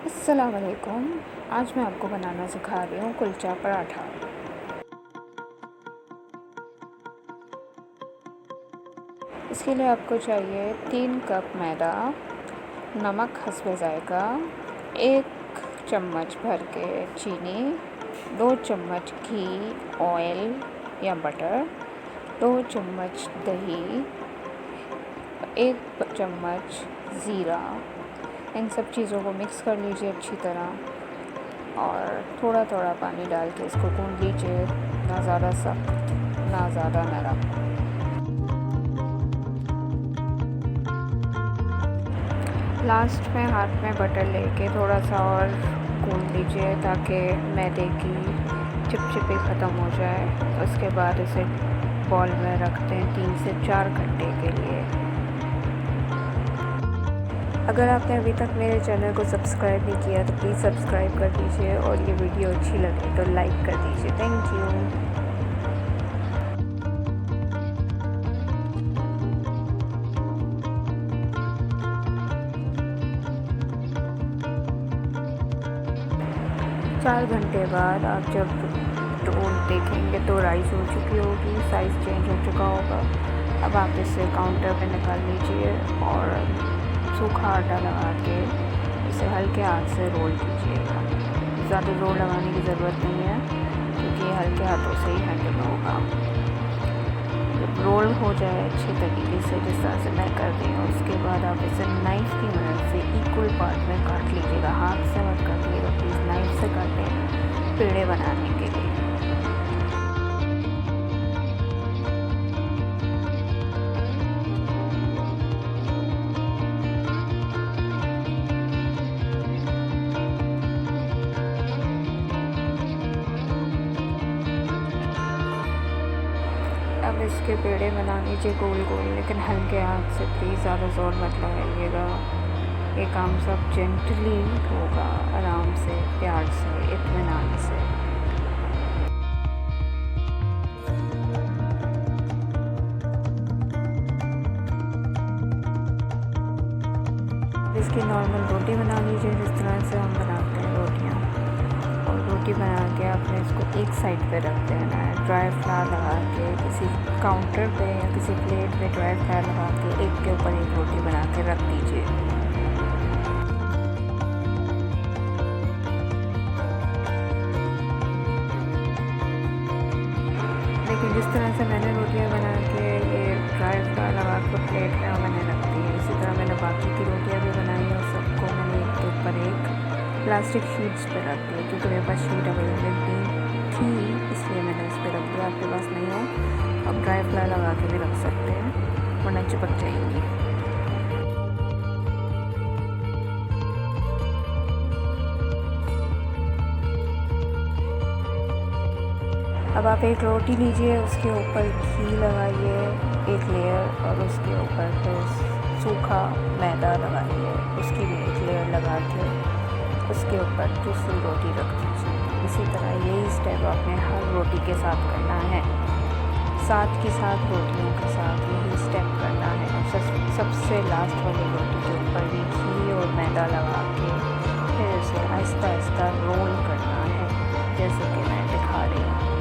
अस्सलाम वालेकुम। आज मैं आपको बनाना सिखा रही हूँ कुलचा पराठा। इसके लिए आपको चाहिए 3 कप मैदा, नमक हस्बे ज़ायक़ा, 1 चम्मच भर के चीनी, 2 चम्मच घी ऑयल या बटर, 2 चम्मच दही, 1 चम्मच ज़ीरा। इन सब चीज़ों को मिक्स कर लीजिए अच्छी तरह और थोड़ा थोड़ा पानी डाल के इसको गूँध लीजिए, ना ज़्यादा सख्त ना ज़्यादा नरम। लास्ट में हाथ में बटर लेके थोड़ा सा और गूँध लीजिए ताकि मैदे की चिपचिपी ख़त्म हो जाए। उसके बाद इसे बॉल में रखते हैं 3 से 4 घंटे के लिए। अगर आपने अभी तक मेरे चैनल को सब्सक्राइब नहीं किया तो प्लीज़ सब्सक्राइब कर दीजिए और ये वीडियो अच्छी लगे तो लाइक कर दीजिए। Thank you. चार घंटे बाद आप जब डो देखेंगे तो राइस हो चुकी होगी, साइज़ चेंज हो चुका होगा। अब आप इसे काउंटर पे निकाल लीजिए और सूखा आटा लगा के इसे हल्के हाथ से रोल कीजिएगा। ज़्यादा जोर लगाने की ज़रूरत नहीं है क्योंकि ये हल्के हाथों से ही हैंडल होगा। जब रोल हो जाए अच्छे तरीके से जिस तरह से मैं कर रही हूँ, उसके बाद आप इसे नाइफ़ की मदद से इक्वल पार्ट में काट लीजिएगा। हाथ से मत काटिएगा प्लीज़, नाइफ़ से काटें पेड़े बनाने के लिए। अब इसके पेड़े बना लीजिए गोल गोल, लेकिन हल्के हाथ से प्लीज़, ज़्यादा ज़ोर मत लगाइएगा। ये काम सब जेंटली होगा, आराम से, प्यार से, इत्मीनान से। इसकी नॉर्मल रोटी बना लीजिए जिस तरह से हम बनाते हैं रोटियाँ। और रोटी बना के आपने इसको एक साइड पे रख देना है। ड्राई फ्लावर लगा के किसी काउंटर पे या किसी प्लेट पे ड्राई फ्लावर लगा के एक के ऊपर एक रोटी बना के रख दीजिए। लेकिन जिस तरह से मैंने रोटियां बना के ये ड्राई फ्लावर लगा के प्लेट में मैंने रख दी है, इसी तरह मैंने बाकी की रोटियां भी बनाई और सबको मैंने एक के ऊपर एक प्लास्टिक शीट्स पे रख दिया क्योंकि मेरे पास शीट अवेलेबल थी, इसलिए मैंने इस पर रख दिया। आपके पास नहीं हो आप ड्राई फ्लावर लगा के भी रख सकते हैं, वरना चिपक जाएंगी। अब आप एक रोटी लीजिए, उसके ऊपर घी लगाइए एक लेयर और उसके ऊपर फिर सूखा मैदा लगाइए, उसकी भी एक लेयर लगा के उसके ऊपर दूसरी रोटी रख दीजिए। इसी तरह यही स्टेप आपने हर रोटी के साथ करना है, साथ के साथ रोटियों के साथ यही स्टेप करना है। सबसे लास्ट वाली रोटी के ऊपर भी घी और मैदा लगा के फिर उसे आहिस्ता आहिस्ता रोल करना है जैसे कि मैं दिखा रही हूँ।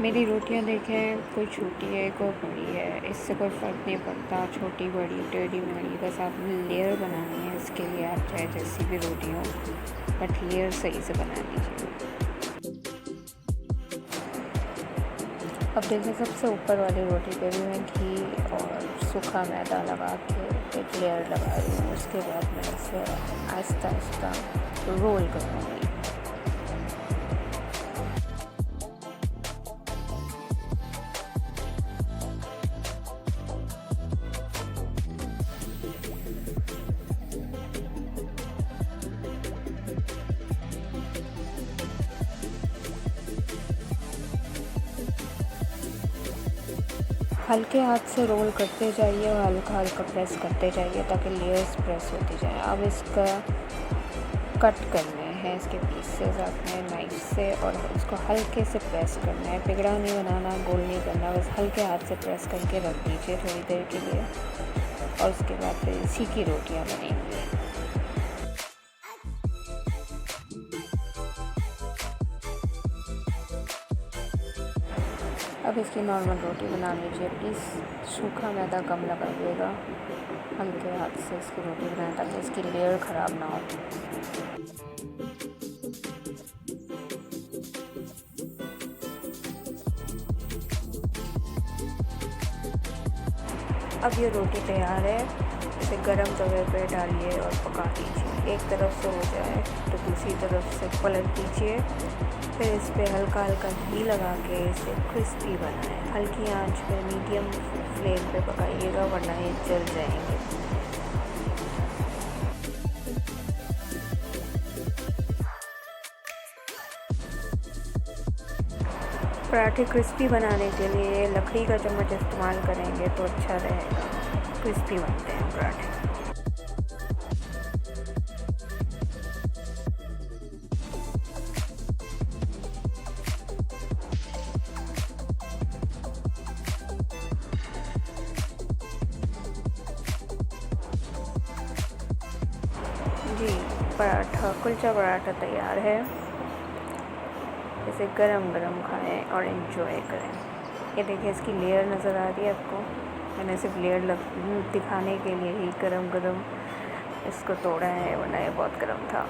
मेरी रोटियां देखें, कोई छोटी है कोई बड़ी है, इससे कोई फ़र्क नहीं पड़ता, छोटी बड़ी टेढ़ी मेढ़ी, बस आप लेयर बनानी है। इसके लिए आप चाहे जैसी भी रोटी हो बट लेयर सही से बना लीजिए। अब देखिए सबसे ऊपर वाली रोटी पे भी मैं घी और सूखा मैदा लगा के एक लेयर लगा रही हूँ। उसके बाद मैं इसे आहिस्ता आहिस्ता रोल करूँगी। हल्के हाथ से रोल करते जाइए और हल्का हल्का प्रेस करते जाइए ताकि लेयर्स प्रेस होती जाए। अब इसका कट करने हैं इसके पीसेस अपने नाइफ से और उसको हल्के से प्रेस करना है। पिगड़ा नहीं बनाना, गोल नहीं करना, बस हल्के हाथ से प्रेस करके रख दीजिए थोड़ी देर के लिए और उसके बाद फिर इसी की रोटियां बनेंगी। अब इसकी नॉर्मल रोटी बना लीजिए। प्लीज़ सूखा मैदा कम लगाइएगा, हल्के हाथ से इसकी रोटी बनाएं ताकि इसकी लेयर ख़राब ना हो। अब ये रोटी तैयार है। इसे गरम तवे पे डालिए और पका दीजिए। एक तरफ से हो जाए तो दूसरी तरफ से पलट दीजिए। फिर इस पर हल्का हल्का घी लगा के इसे क्रिस्पी बनाएं। हल्की आंच पे मीडियम फ्लेम पे पकाइएगा वरना ये जल जाएंगे। पराठे क्रिस्पी बनाने के लिए लकड़ी का चम्मच इस्तेमाल करेंगे तो अच्छा रहेगा, क्रिस्पी बनते हैं पराठे। जी, कुलचा पराठा तैयार है। इसे गरम गरम खाएं और इन्जॉय करें। ये देखिए इसकी लेयर नज़र आ रही है आपको। मैंने सिर्फ लेयर दिखाने के लिए ही गरम गरम इसको तोड़ा है वरना ये बहुत गरम था।